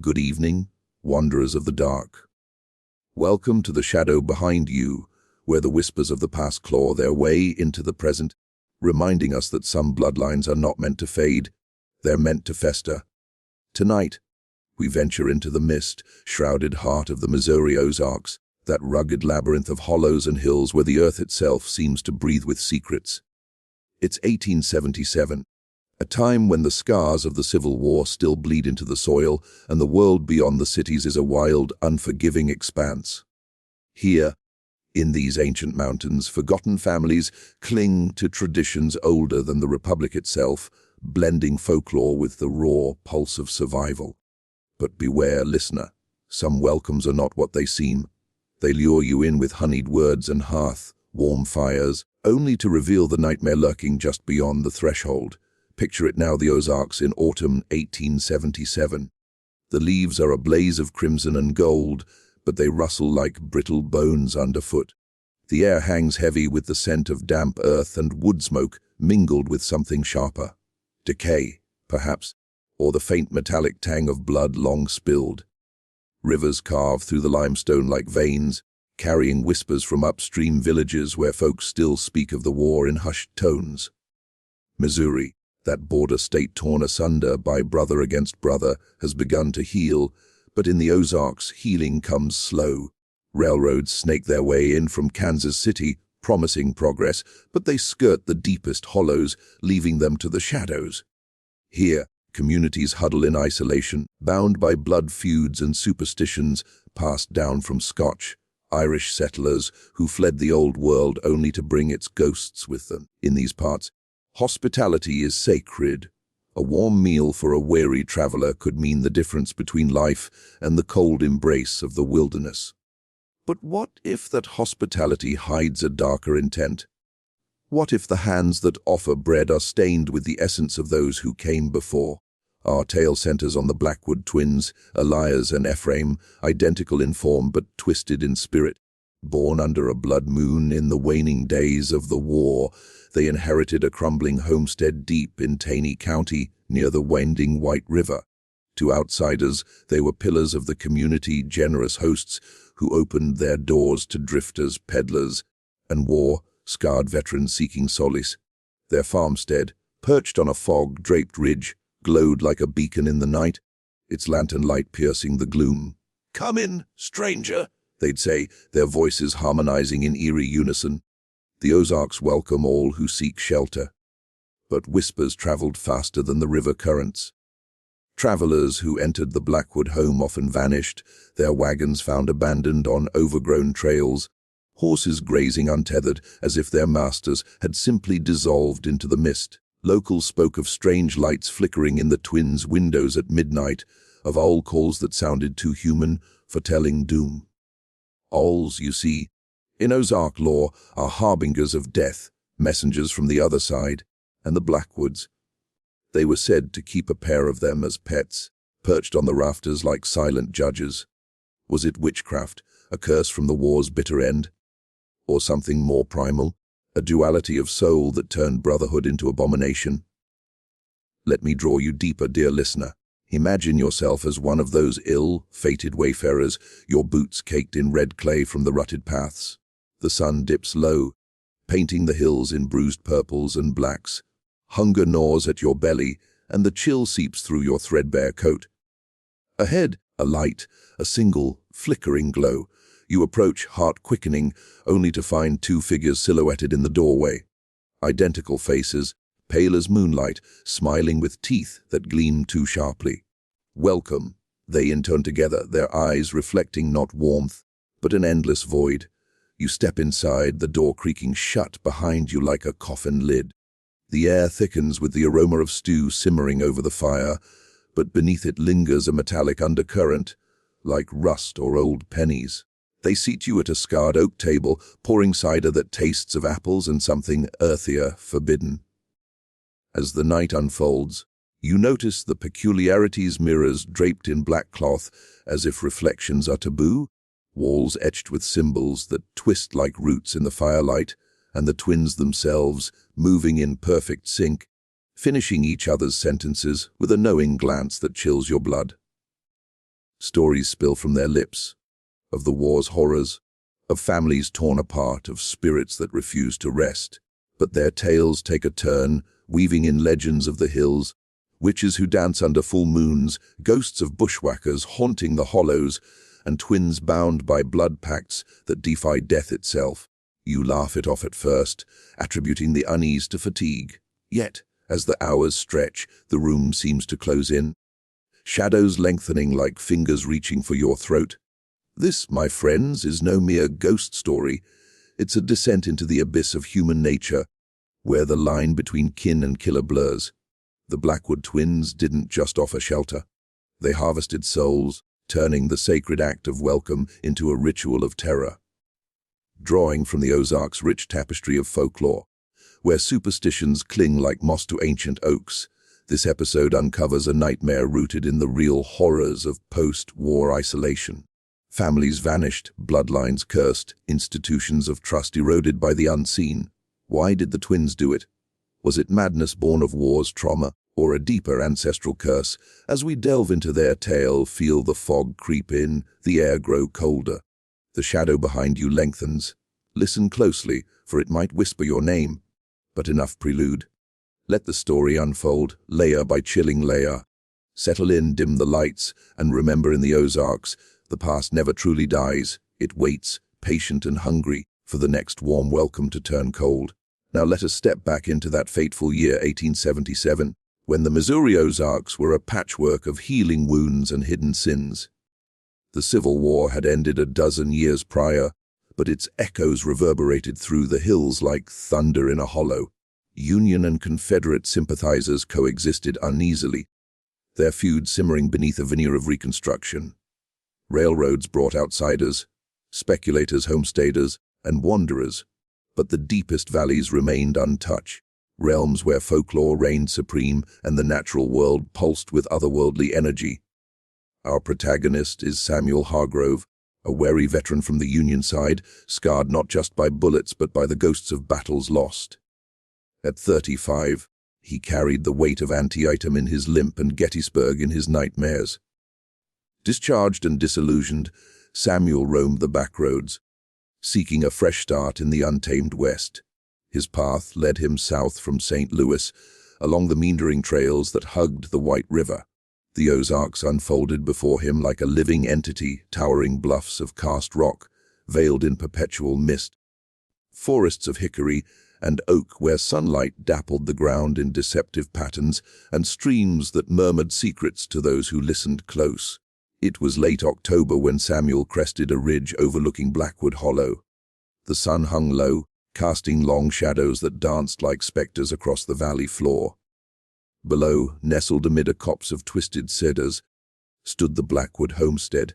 Good evening, wanderers of the dark. Welcome to the shadow behind you, where the whispers of the past claw their way into the present, reminding us that some bloodlines are not meant to fade, they're meant to fester. Tonight, we venture into the mist-shrouded heart of the Missouri Ozarks, that rugged labyrinth of hollows and hills where the earth itself seems to breathe with secrets. It's 1877. A time when the scars of the Civil War still bleed into the soil, and the world beyond the cities is a wild, unforgiving expanse. Here, in these ancient mountains, forgotten families cling to traditions older than the Republic itself, blending folklore with the raw pulse of survival. But beware, listener, some welcomes are not what they seem. They lure you in with honeyed words and warm fires, only to reveal the nightmare lurking just beyond the threshold. Picture it now, the Ozarks in autumn 1877. The leaves are a blaze of crimson and gold, but they rustle like brittle bones underfoot. The air hangs heavy with the scent of damp earth and wood smoke mingled with something sharper. Decay, perhaps, or the faint metallic tang of blood long spilled. Rivers carve through the limestone like veins, carrying whispers from upstream villages where folks still speak of the war in hushed tones. Missouri, that border state torn asunder by brother against brother, has begun to heal, but in the Ozarks, healing comes slow. Railroads snake their way in from Kansas City, promising progress, but they skirt the deepest hollows, leaving them to the shadows. Here, communities huddle in isolation, bound by blood feuds and superstitions passed down from Scotch, Irish settlers who fled the old world only to bring its ghosts with them. In these parts, hospitality is sacred. A warm meal for a weary traveler could mean the difference between life and the cold embrace of the wilderness. But what if that hospitality hides a darker intent? What if the hands that offer bread are stained with the essence of those who came before? Our tale centers on the Blackwood twins, Elias and Ephraim, identical in form but twisted in spirit. Born under a blood moon in the waning days of the war, they inherited a crumbling homestead deep in Taney County, near the winding White River. To outsiders, they were pillars of the community, generous hosts who opened their doors to drifters, peddlers, and war-scarred veterans seeking solace. Their farmstead, perched on a fog-draped ridge, glowed like a beacon in the night, its lantern light piercing the gloom. "Come in, stranger," they'd say, their voices harmonizing in eerie unison. The Ozarks welcome all who seek shelter. But whispers traveled faster than the river currents. Travelers who entered the Blackwood home often vanished, their wagons found abandoned on overgrown trails, horses grazing untethered as if their masters had simply dissolved into the mist. Locals spoke of strange lights flickering in the twins' windows at midnight, of owl calls that sounded too human, foretelling doom. Owls, you see, in Ozark lore, are harbingers of death, messengers from the other side, and the Blackwoods. They were said to keep a pair of them as pets, perched on the rafters like silent judges. Was it witchcraft, a curse from the war's bitter end? Or something more primal, a duality of soul that turned brotherhood into abomination? Let me draw you deeper, dear listener. Imagine yourself as one of those ill-fated wayfarers, your boots caked in red clay from the rutted paths. The sun dips low, painting the hills in bruised purples and blacks. Hunger gnaws at your belly, and the chill seeps through your threadbare coat. Ahead, a light, a single, flickering glow. You approach, heart quickening, only to find two figures silhouetted in the doorway. Identical faces, pale as moonlight, smiling with teeth that gleam too sharply. "Welcome," they intone together, their eyes reflecting not warmth, but an endless void. You step inside, the door creaking shut behind you like a coffin lid. The air thickens with the aroma of stew simmering over the fire, but beneath it lingers a metallic undercurrent, like rust or old pennies. They seat you at a scarred oak table, pouring cider that tastes of apples and something earthier, forbidden. As the night unfolds, you notice the peculiarities: mirrors draped in black cloth as if reflections are taboo, walls etched with symbols that twist like roots in the firelight, and the twins themselves moving in perfect sync, finishing each other's sentences with a knowing glance that chills your blood. Stories spill from their lips, of the war's horrors, of families torn apart, of spirits that refuse to rest. But their tales take a turn, weaving in legends of the hills, witches who dance under full moons, ghosts of bushwhackers haunting the hollows, and twins bound by blood pacts that defy death itself. You laugh it off at first, attributing the unease to fatigue. Yet, as the hours stretch, the room seems to close in, shadows lengthening like fingers reaching for your throat. This, my friends, is no mere ghost story. It's a descent into the abyss of human nature, where the line between kin and killer blurs. The Blackwood twins didn't just offer shelter. They harvested souls, turning the sacred act of welcome into a ritual of terror. Drawing from the Ozarks' rich tapestry of folklore, where superstitions cling like moss to ancient oaks, this episode uncovers a nightmare rooted in the real horrors of post-war isolation. Families vanished, bloodlines cursed, institutions of trust eroded by the unseen. Why did the twins do it? Was it madness born of war's trauma, or a deeper ancestral curse? As we delve into their tale, feel the fog creep in, the air grow colder. The shadow behind you lengthens. Listen closely, for it might whisper your name. But enough prelude. Let the story unfold, layer by chilling layer. Settle in, dim the lights, and remember, in the Ozarks, the past never truly dies. It waits, patient and hungry, for the next warm welcome to turn cold. Now let us step back into that fateful year 1877, when the Missouri Ozarks were a patchwork of healing wounds and hidden sins. The Civil War had ended a dozen years prior, but its echoes reverberated through the hills like thunder in a hollow. Union and Confederate sympathizers coexisted uneasily, their feud simmering beneath a veneer of Reconstruction. Railroads brought outsiders, speculators, homesteaders, and wanderers, but the deepest valleys remained untouched, realms where folklore reigned supreme and the natural world pulsed with otherworldly energy. Our protagonist is Samuel Hargrove, a wary veteran from the Union side, scarred not just by bullets but by the ghosts of battles lost. At 35, he carried the weight of Antietam in his limp and Gettysburg in his nightmares. Discharged and disillusioned, Samuel roamed the backroads, seeking a fresh start in the untamed West. His path led him south from St. Louis, along the meandering trails that hugged the White River. The Ozarks unfolded before him like a living entity, towering bluffs of cast rock, veiled in perpetual mist, forests of hickory and oak where sunlight dappled the ground in deceptive patterns, and streams that murmured secrets to those who listened close. It was late October when Samuel crested a ridge overlooking Blackwood Hollow. The sun hung low, casting long shadows that danced like specters across the valley floor. Below, nestled amid a copse of twisted cedars, stood the Blackwood homestead,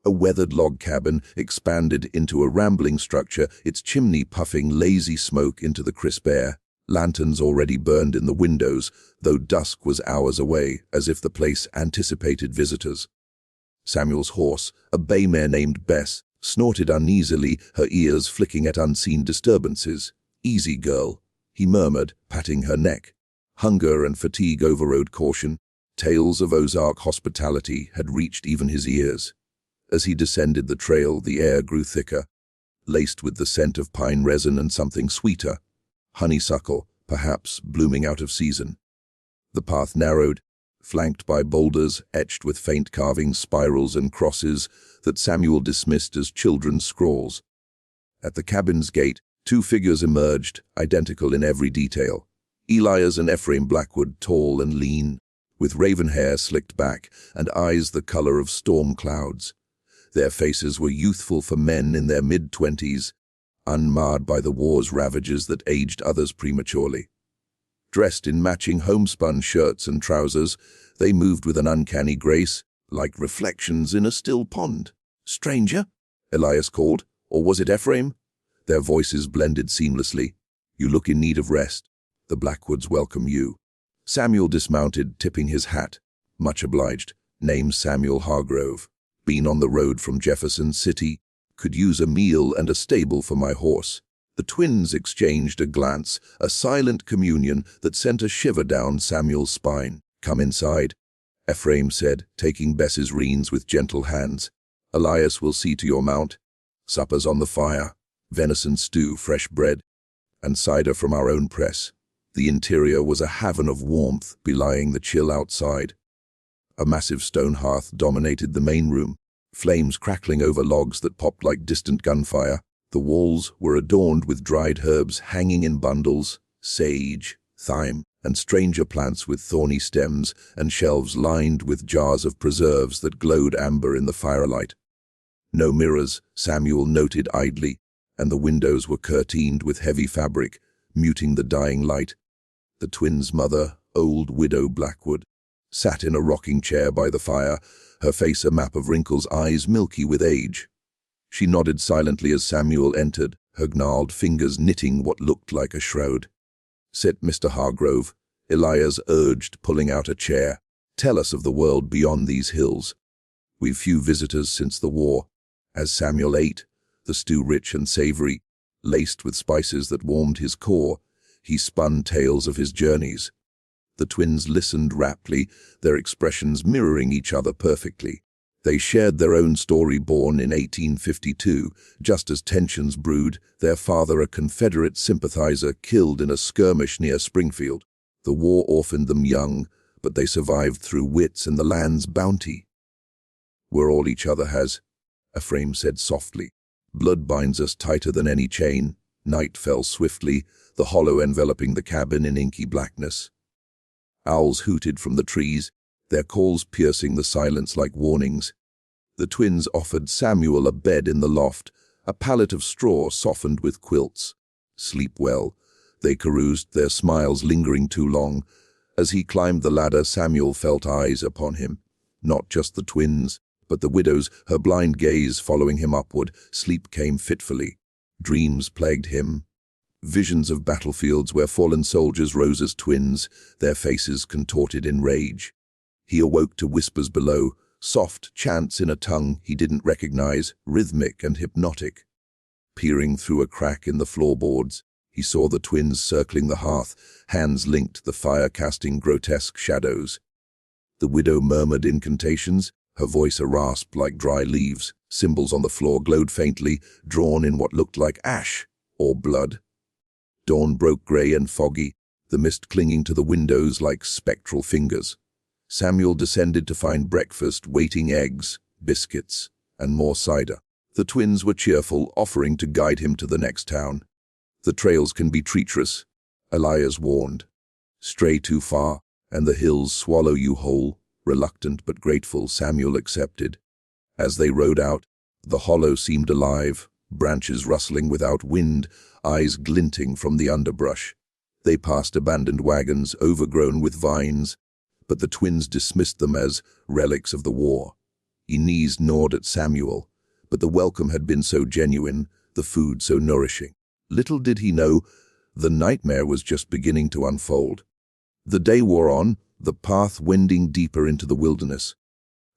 a weathered log cabin expanded into a rambling structure, its chimney puffing lazy smoke into the crisp air. Lanterns already burned in the windows, though dusk was hours away, as if the place anticipated visitors. Samuel's horse, a bay mare named Bess, snorted uneasily, her ears flicking at unseen disturbances. "Easy, girl," he murmured, patting her neck. Hunger and fatigue overrode caution. Tales of Ozark hospitality had reached even his ears. As he descended the trail, the air grew thicker, laced with the scent of pine resin and something sweeter, honeysuckle, perhaps blooming out of season. The path narrowed, flanked by boulders etched with faint carvings, spirals and crosses that Samuel dismissed as children's scrawls. At the cabin's gate, two figures emerged, identical in every detail. Elias and Ephraim Blackwood, tall and lean, with raven hair slicked back and eyes the color of storm clouds. Their faces were youthful for men in their mid-20s, unmarred by the war's ravages that aged others prematurely. Dressed in matching homespun shirts and trousers, they moved with an uncanny grace, like reflections in a still pond. "Stranger?" Elias called. "Or was it Ephraim?" Their voices blended seamlessly. "You look in need of rest. The Blackwoods welcome you." Samuel dismounted, tipping his hat. "Much obliged. Name's Samuel Hargrove. Been on the road from Jefferson City. Could use a meal and a stable for my horse." The twins exchanged a glance, a silent communion that sent a shiver down Samuel's spine. "Come inside." Ephraim said, taking Bess's reins with gentle hands. Elias will see to your mount. Supper's on the fire, venison stew, fresh bread, and cider from our own press. The interior was a haven of warmth, belying the chill outside. A massive stone hearth dominated the main room, flames crackling over logs that popped like distant gunfire. The walls were adorned with dried herbs hanging in bundles, sage, thyme, and stranger plants with thorny stems, and shelves lined with jars of preserves that glowed amber in the firelight. No mirrors, Samuel noted idly, and the windows were curtained with heavy fabric, muting the dying light. The twins' mother, old widow Blackwood, sat in a rocking chair by the fire, her face a map of wrinkles, eyes milky with age. She nodded silently as Samuel entered, her gnarled fingers knitting what looked like a shroud. "Sit, Mr. Hargrove," Elias urged, pulling out a chair. "Tell us of the world beyond these hills. We've few visitors since the war." As Samuel ate, the stew rich and savory, laced with spices that warmed his core, he spun tales of his journeys. The twins listened raptly, their expressions mirroring each other perfectly. They shared their own story, born in 1852, just as tensions brewed, their father, a Confederate sympathizer, killed in a skirmish near Springfield. The war orphaned them young, but they survived through wits and the land's bounty. "We're all each other has," Ephraim said softly. "Blood binds us tighter than any chain." Night fell swiftly, the hollow enveloping the cabin in inky blackness. Owls hooted from the trees, their calls piercing the silence like warnings. The twins offered Samuel a bed in the loft, a pallet of straw softened with quilts. "Sleep well," they caroused, their smiles lingering too long. As he climbed the ladder, Samuel felt eyes upon him. Not just the twins, but the widow's, her blind gaze following him upward. Sleep came fitfully. Dreams plagued him. Visions of battlefields where fallen soldiers rose as twins, their faces contorted in rage. He awoke to whispers below, soft chants in a tongue he didn't recognize, rhythmic and hypnotic. Peering through a crack in the floorboards, he saw the twins circling the hearth, hands linked, the fire casting grotesque shadows. The widow murmured incantations, her voice a rasp like dry leaves. Symbols on the floor glowed faintly, drawn in what looked like ash or blood. Dawn broke gray and foggy, the mist clinging to the windows like spectral fingers. Samuel descended to find breakfast, waiting eggs, biscuits, and more cider. The twins were cheerful, offering to guide him to the next town. "The trails can be treacherous," Elias warned. "Stray too far, and the hills swallow you whole." Reluctant but grateful, Samuel accepted. As they rode out, the hollow seemed alive, branches rustling without wind, eyes glinting from the underbrush. They passed abandoned wagons overgrown with vines, but the twins dismissed them as relics of the war. Inez gnawed at Samuel, but the welcome had been so genuine, the food so nourishing. Little did he know, the nightmare was just beginning to unfold. The day wore on, the path wending deeper into the wilderness.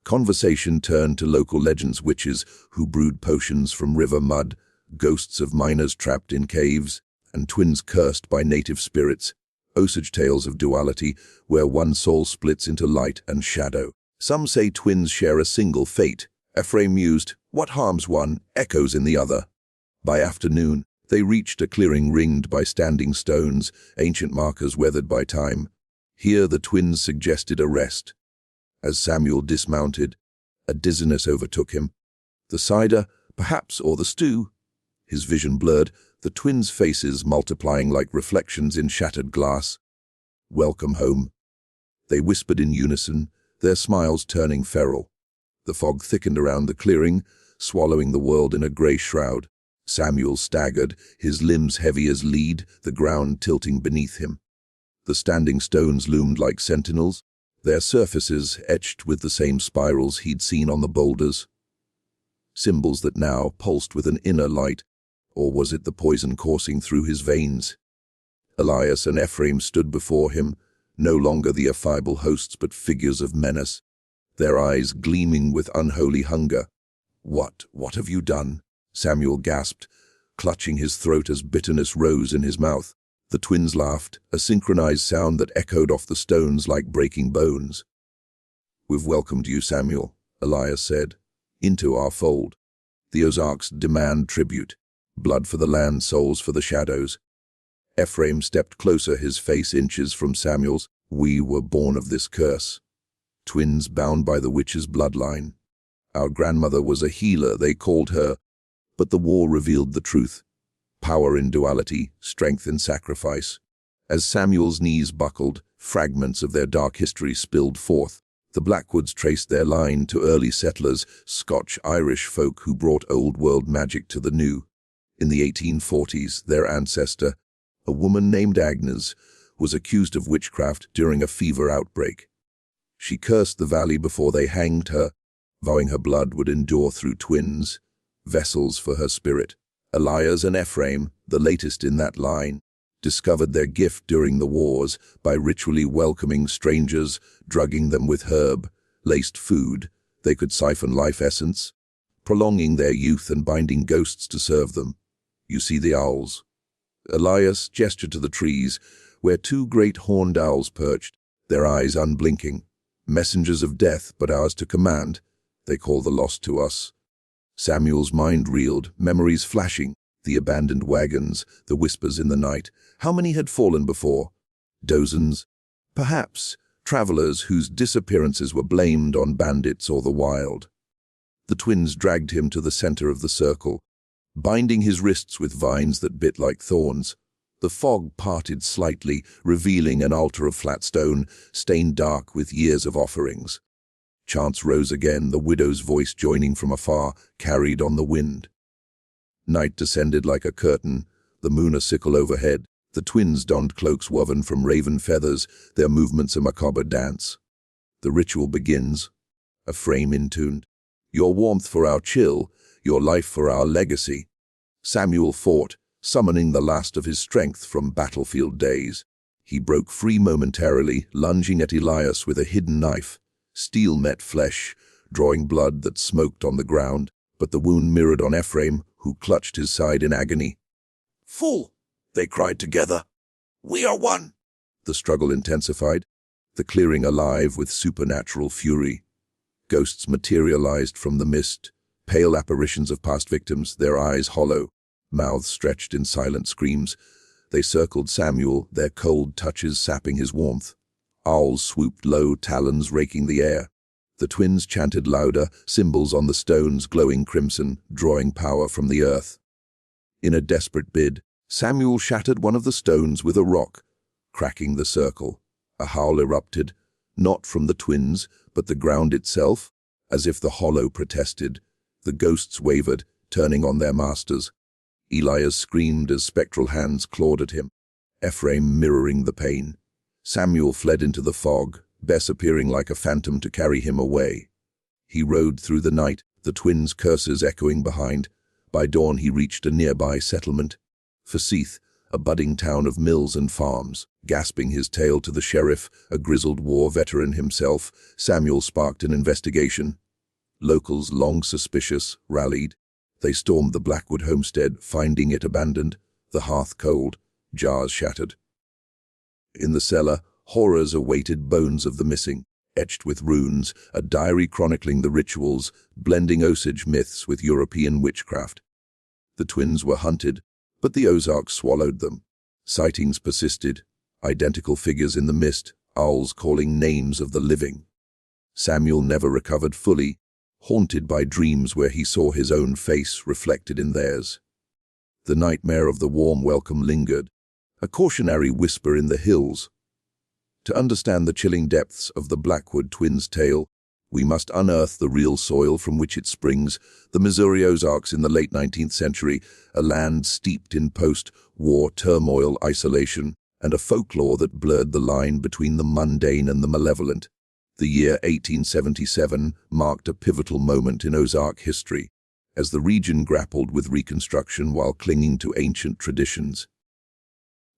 Conversation turned to local legends, witches who brewed potions from river mud, ghosts of miners trapped in caves, and twins cursed by native spirits. Osage tales of duality, where one soul splits into light and shadow. "Some say twins share a single fate," Ephraim mused. "What harms one, echoes in the other." By afternoon, they reached a clearing ringed by standing stones, ancient markers weathered by time. Here the twins suggested a rest. As Samuel dismounted, a dizziness overtook him. The cider, perhaps, or the stew? His vision blurred, the twins' faces multiplying like reflections in shattered glass. "Welcome home," they whispered in unison, their smiles turning feral. The fog thickened around the clearing, swallowing the world in a grey shroud. Samuel staggered, his limbs heavy as lead, the ground tilting beneath him. The standing stones loomed like sentinels, their surfaces etched with the same spirals he'd seen on the boulders. Symbols that now pulsed with an inner light, or was it the poison coursing through his veins? Elias and Ephraim stood before him, no longer the affable hosts but figures of menace, their eyes gleaming with unholy hunger. What have you done?" Samuel gasped, clutching his throat as bitterness rose in his mouth. The twins laughed, a synchronized sound that echoed off the stones like breaking bones. "We've welcomed you, Samuel," Elias said, "into our fold. The Ozarks demand tribute. Blood for the land, souls for the shadows." Ephraim stepped closer, his face inches from Samuel's. "We were born of this curse. Twins bound by the witch's bloodline. Our grandmother was a healer, they called her, but the war revealed the truth. Power in duality, strength in sacrifice." As Samuel's knees buckled, fragments of their dark history spilled forth. The Blackwoods traced their line to early settlers, Scotch-Irish folk who brought old-world magic to the new. In the 1840s, their ancestor, a woman named Agnes, was accused of witchcraft during a fever outbreak. She cursed the valley before they hanged her, vowing her blood would endure through twins, vessels for her spirit. Elias and Ephraim, the latest in that line, discovered their gift during the wars by ritually welcoming strangers, drugging them with herb-laced food. They could siphon life essence, prolonging their youth and binding ghosts to serve them. "You see the owls?" Elias gestured to the trees, where two great horned owls perched, their eyes unblinking. "Messengers of death, but ours to command. They call the lost to us." Samuel's mind reeled, memories flashing. The abandoned wagons, the whispers in the night. How many had fallen before? Dozens? Perhaps travelers whose disappearances were blamed on bandits or the wild. The twins dragged him to the center of the circle, binding his wrists with vines that bit like thorns. The fog parted slightly, revealing an altar of flat stone, stained dark with years of offerings. Chants rose again, the widow's voice joining from afar, carried on the wind. Night descended like a curtain, the moon a sickle overhead. The twins donned cloaks woven from raven feathers, their movements a macabre dance. The ritual begins, a frame intuned. "Your warmth for our chill, your life for our legacy." Samuel fought, summoning the last of his strength from battlefield days. He broke free momentarily, lunging at Elias with a hidden knife. Steel met flesh, drawing blood that smoked on the ground, but the wound mirrored on Ephraim, who clutched his side in agony. "Fool!" they cried together. "We are one!" The struggle intensified, the clearing alive with supernatural fury. Ghosts materialized from the mist, pale apparitions of past victims, their eyes hollow, mouths stretched in silent screams. They circled Samuel, their cold touches sapping his warmth. Owls swooped low, talons raking the air. The twins chanted louder, symbols on the stones glowing crimson, drawing power from the earth. In a desperate bid, Samuel shattered one of the stones with a rock, cracking the circle. A howl erupted, not from the twins, but the ground itself, as if the hollow protested. The ghosts wavered, turning on their masters. Elias screamed as spectral hands clawed at him, Ephraim mirroring the pain. Samuel fled into the fog, Bess appearing like a phantom to carry him away. He rode through the night, the twins' curses echoing behind. By dawn he reached a nearby settlement. Forsyth, a budding town of mills and farms. Gasping his tale to the sheriff, a grizzled war veteran himself, Samuel sparked an investigation. Locals, long suspicious, rallied. They stormed the Blackwood homestead, finding it abandoned, the hearth cold, jars shattered. In the cellar, horrors awaited bones of the missing, etched with runes, a diary chronicling the rituals, blending Osage myths with European witchcraft. The twins were hunted, but the Ozarks swallowed them. Sightings persisted, identical figures in the mist, owls calling names of the living. Samuel never recovered fully, haunted by dreams where he saw his own face reflected in theirs. The nightmare of the warm welcome lingered, a cautionary whisper in the hills. To understand the chilling depths of the Blackwood twins' tale, we must unearth the real soil from which it springs, the Missouri Ozarks in the late 19th century, a land steeped in post-war turmoil, isolation, and a folklore that blurred the line between the mundane and the malevolent. The year 1877 marked a pivotal moment in Ozark history, as the region grappled with reconstruction while clinging to ancient traditions.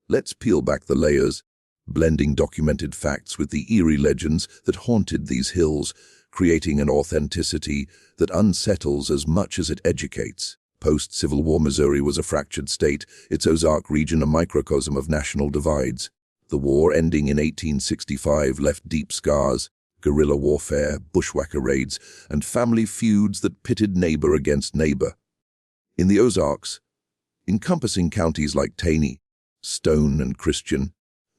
Let's peel back the layers, blending documented facts with the eerie legends that haunted these hills, creating an authenticity that unsettles as much as it educates. Post-Civil War Missouri was a fractured state, its Ozark region a microcosm of national divides. The war ending in 1865 left deep scars, guerrilla warfare, bushwhacker raids, and family feuds that pitted neighbor against neighbor. In the Ozarks, encompassing counties like Taney, Stone, and Christian,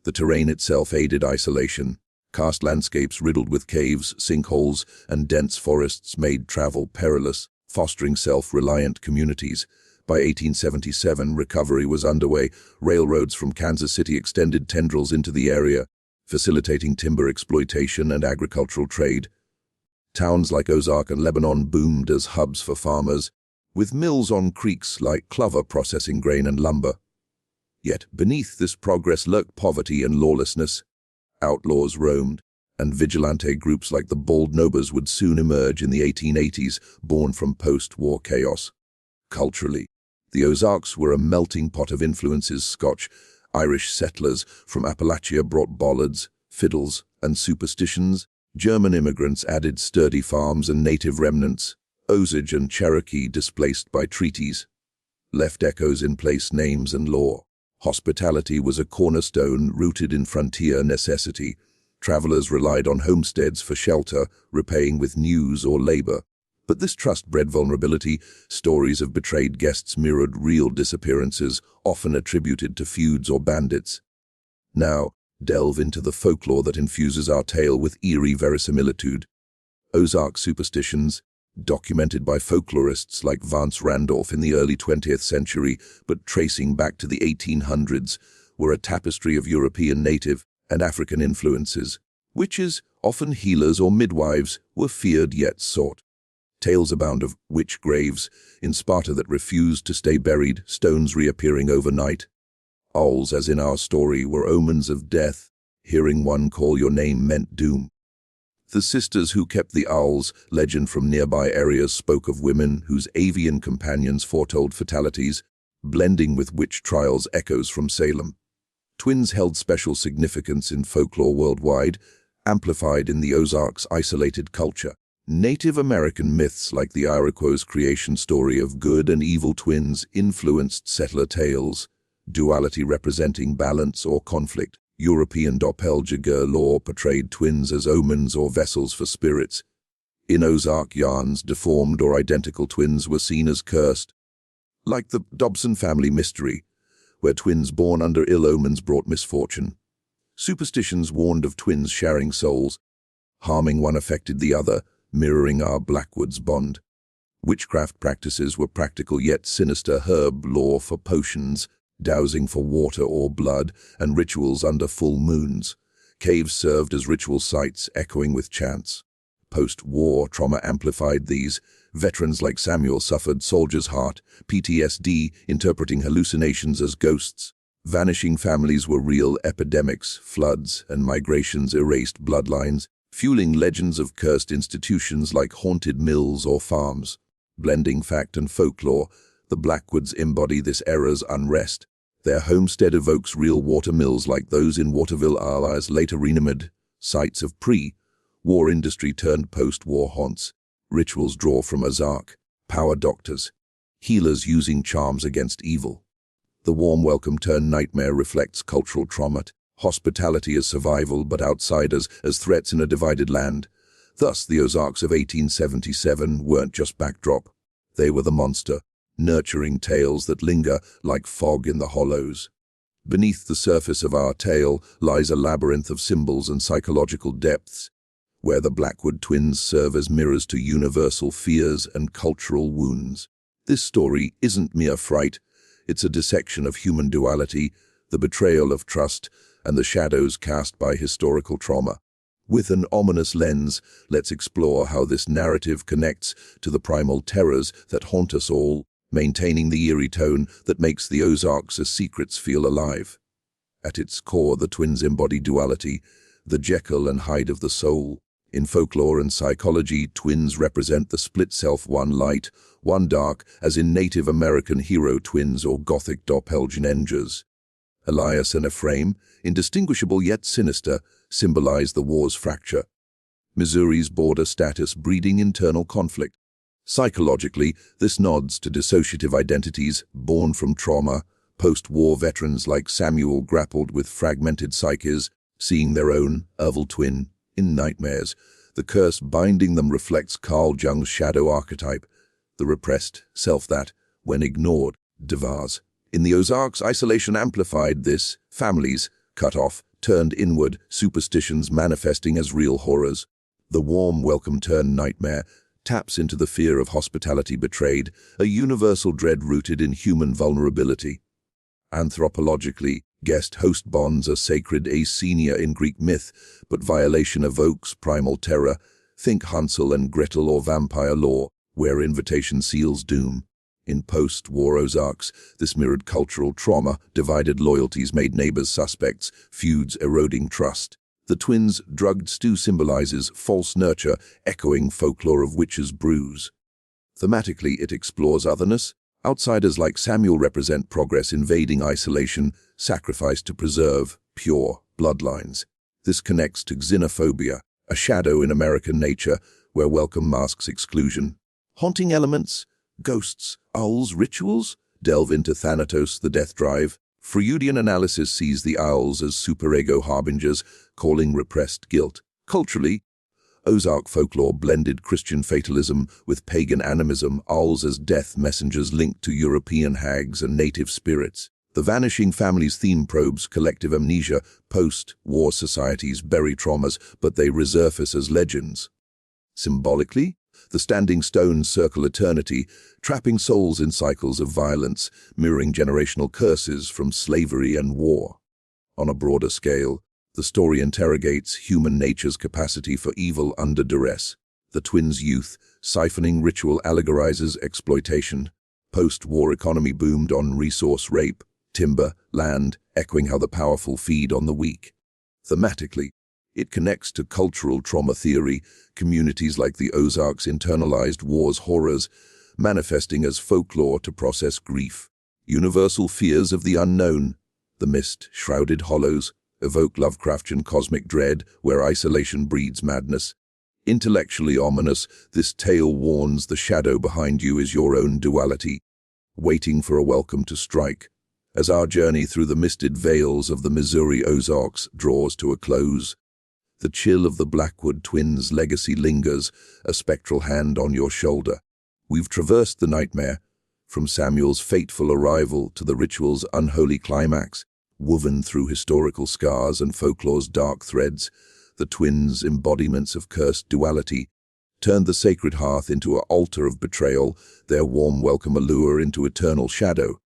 the terrain itself aided isolation. Karst landscapes riddled with caves, sinkholes, and dense forests made travel perilous, fostering self-reliant communities. By 1877, recovery was underway. Railroads from Kansas City extended tendrils into the area, facilitating timber exploitation and agricultural trade. Towns like Ozark and Lebanon boomed as hubs for farmers, with mills on creeks like Clover processing grain and lumber. Yet beneath this progress lurked poverty and lawlessness. Outlaws roamed, and vigilante groups like the Bald Nobers would soon emerge in the 1880s, born from post-war chaos. Culturally, the Ozarks were a melting pot of influences. Scotch, Irish settlers from Appalachia brought ballads, fiddles, and superstitions. German immigrants added sturdy farms and native remnants. Osage and Cherokee, displaced by treaties, left echoes in place names and lore. Hospitality was a cornerstone rooted in frontier necessity. Travelers relied on homesteads for shelter, repaying with news or labor. But this trust bred vulnerability. Stories of betrayed guests mirrored real disappearances, often attributed to feuds or bandits. Now, delve into the folklore that infuses our tale with eerie verisimilitude. Ozark superstitions, documented by folklorists like Vance Randolph in the early 20th century, but tracing back to the 1800s, were a tapestry of European, native, and African influences. Witches, often healers or midwives, were feared yet sought. Tales abound of witch graves in Sparta that refused to stay buried, stones reappearing overnight. Owls, as in our story, were omens of death. Hearing one call your name meant doom. The sisters who kept the owls, legend from nearby areas, spoke of women whose avian companions foretold fatalities, blending with witch trials echoes from Salem. Twins held special significance in folklore worldwide, amplified in the Ozarks' isolated culture. Native American myths like the Iroquois' creation story of good and evil twins influenced settler tales, duality representing balance or conflict. European doppelganger lore portrayed twins as omens or vessels for spirits. In Ozark yarns, deformed or identical twins were seen as cursed, like the Dobson family mystery, where twins born under ill omens brought misfortune. Superstitions warned of twins sharing souls. Harming one affected the other, mirroring our Blackwoods bond. Witchcraft practices were practical yet sinister. Herb lore for potions, dowsing for water or blood, and rituals under full moons. Caves served as ritual sites, echoing with chants. Post-war trauma amplified these. Veterans like Samuel suffered soldier's heart, PTSD, interpreting hallucinations as ghosts. Vanishing families were real epidemics. Floods and migrations erased bloodlines, fueling legends of cursed institutions like haunted mills or farms. Blending fact and folklore, the Blackwoods embody this era's unrest. Their homestead evokes real water mills like those in Waterville, Arlies, later renamed sites of pre-war industry turned post-war haunts. Rituals draw from Ozark, power doctors, healers using charms against evil. The warm welcome turned nightmare reflects cultural trauma. Hospitality as survival, but outsiders as threats in a divided land. Thus, the Ozarks of 1877 weren't just backdrop. They were the monster, nurturing tales that linger like fog in the hollows. Beneath the surface of our tale lies a labyrinth of symbols and psychological depths, where the Blackwood twins serve as mirrors to universal fears and cultural wounds. This story isn't mere fright, it's a dissection of human duality, the betrayal of trust, and the shadows cast by historical trauma. With an ominous lens, let's explore how this narrative connects to the primal terrors that haunt us all, maintaining the eerie tone that makes the Ozarks as secrets feel alive. At its core, the twins embody duality, the Jekyll and Hyde of the soul. In folklore and psychology, twins represent the split self, one light, one dark, as in Native American hero twins or Gothic doppelgangers. Elias and Ephraim, indistinguishable yet sinister, symbolize the war's fracture. Missouri's border status breeding internal conflict. Psychologically, this nods to dissociative identities born from trauma. Post-war veterans like Samuel grappled with fragmented psyches, seeing their own evil twin In nightmares, the curse binding them reflects Carl Jung's shadow archetype, the repressed self that, when ignored, devours. In the Ozarks, isolation amplified this, families, cut off, turned inward, superstitions manifesting as real horrors. The warm welcome turned nightmare taps into the fear of hospitality betrayed, a universal dread rooted in human vulnerability. Anthropologically, guest-host bonds are sacred asenia in Greek myth, but violation evokes primal terror. Think Hansel and Gretel or vampire lore, where invitation seals doom. In post-war Ozarks, this mirrored cultural trauma, divided loyalties made neighbors suspects, feuds eroding trust. The twins' drugged stew symbolizes false nurture, echoing folklore of witches' brews. Thematically, it explores otherness. Outsiders like Samuel represent progress invading isolation, sacrifice to preserve pure bloodlines. This connects to xenophobia, a shadow in American nature where welcome masks exclusion. Haunting elements, ghosts, owls, rituals, delve into Thanatos, the death drive. Freudian analysis sees the owls as superego harbingers, calling repressed guilt. Culturally, Ozark folklore blended Christian fatalism with pagan animism, owls as death messengers linked to European hags and native spirits. The Vanishing Families theme probes collective amnesia. Post-war societies bury traumas, but they resurface as legends. Symbolically, the standing stones circle eternity, trapping souls in cycles of violence, mirroring generational curses from slavery and war. On a broader scale, the story interrogates human nature's capacity for evil under duress. The twins' youth, siphoning ritual allegorizes exploitation. Post-war economy boomed on resource rape, timber, land, echoing how the powerful feed on the weak. Thematically, it connects to cultural trauma theory. Communities like the Ozarks internalized war's horrors, manifesting as folklore to process grief. Universal fears of the unknown, the mist-shrouded hollows, evoke Lovecraftian cosmic dread where isolation breeds madness. Intellectually ominous, this tale warns the shadow behind you is your own duality, waiting for a welcome to strike. As our journey through the misted vales of the Missouri Ozarks draws to a close, the chill of the Blackwood twins' legacy lingers, a spectral hand on your shoulder. We've traversed the nightmare, from Samuel's fateful arrival to the ritual's unholy climax. Woven through historical scars and folklore's dark threads, the twins' embodiments of cursed duality turned the sacred hearth into an altar of betrayal, their warm welcome a lure into eternal shadow.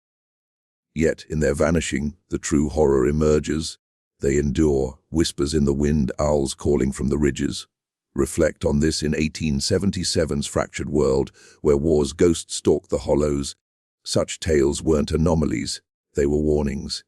Yet, in their vanishing, the true horror emerges. They endure, whispers in the wind, owls calling from the ridges. Reflect on this in 1877's fractured world, where war's ghosts stalked the hollows. Such tales weren't anomalies, they were warnings.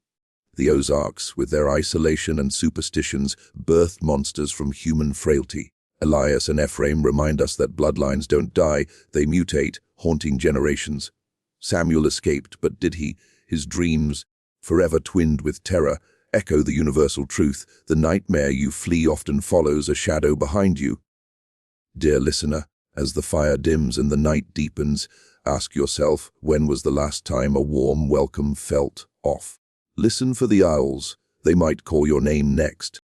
The Ozarks, with their isolation and superstitions, birthed monsters from human frailty. Elias and Ephraim remind us that bloodlines don't die, they mutate, haunting generations. Samuel escaped, but did he? His dreams, forever twinned with terror, echo the universal truth. The nightmare you flee often follows a shadow behind you. Dear listener, as the fire dims and the night deepens, ask yourself, when was the last time a warm welcome felt off? Listen for the owls. They might call your name next.